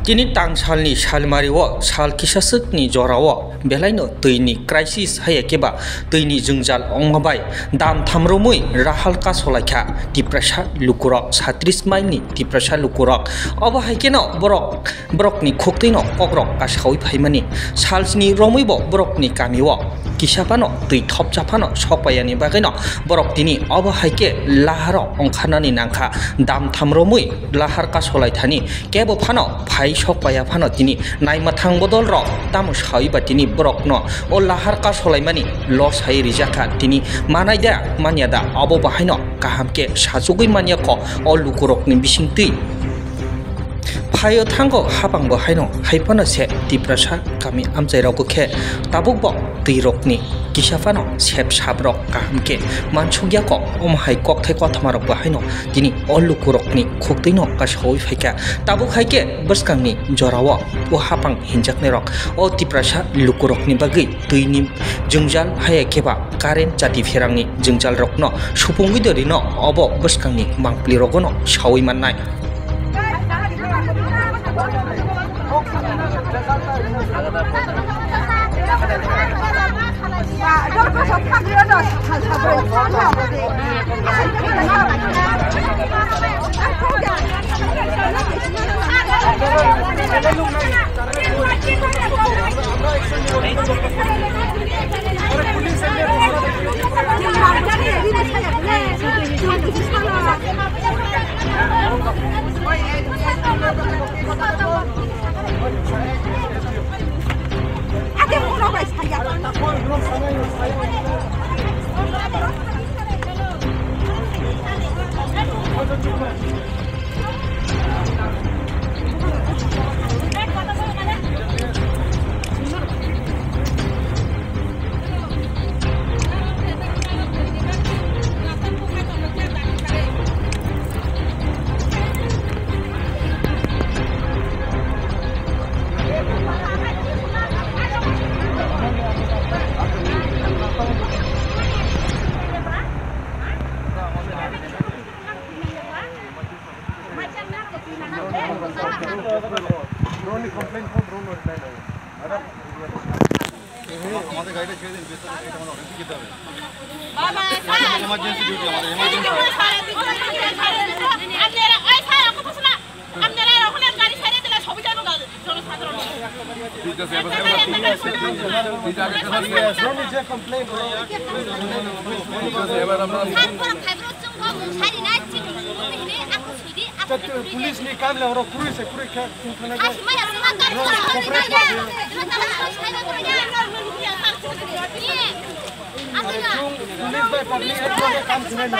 Kini tangsalni salmariwo sal kisasukni jorao belaino töyni crisis hayakeba töyni jungjal ongmabai dam thamromui rahal ka solaikha tiprasa lukurok 36 mailni tiprasa lukurok obo haikeno borokni khokteino kokrok kasawi phaimani salsni romuibo borokni kamiwo kisapano tui thopchapano sokpayani bageno borok tini obo haike laharo ongkhanani nangkha dam thamromui lahar ka solaithani kebo phano phai sokpaya phano tini naimathang bodol rok tamu saiba tini borokno o lahar ka solaimani los hai rijaka tini manaida manyada obo bahaino kahamke sajugui manyako o lukurokni bisingtui Hayo tango habang bahaino haipano se tiprasa kami amjairok khe tabukbo tuirokni kisafano sep sabrok kahamke mansugyako omhai kokthai kothamarok bahaino tini olukurokni khukteino kasoi phaika tabuk haike bwskangni jorao o hapang hinjaknerok o tiprasa lukurokni bagui tuini jungjal hayakeba current jati pherangni jungjal rokno supungui dorino obo bwskangni mangpli rogono sawi mannai police ने काम ले और पूरे से पूरे क्या police भाई public का काम सुने ना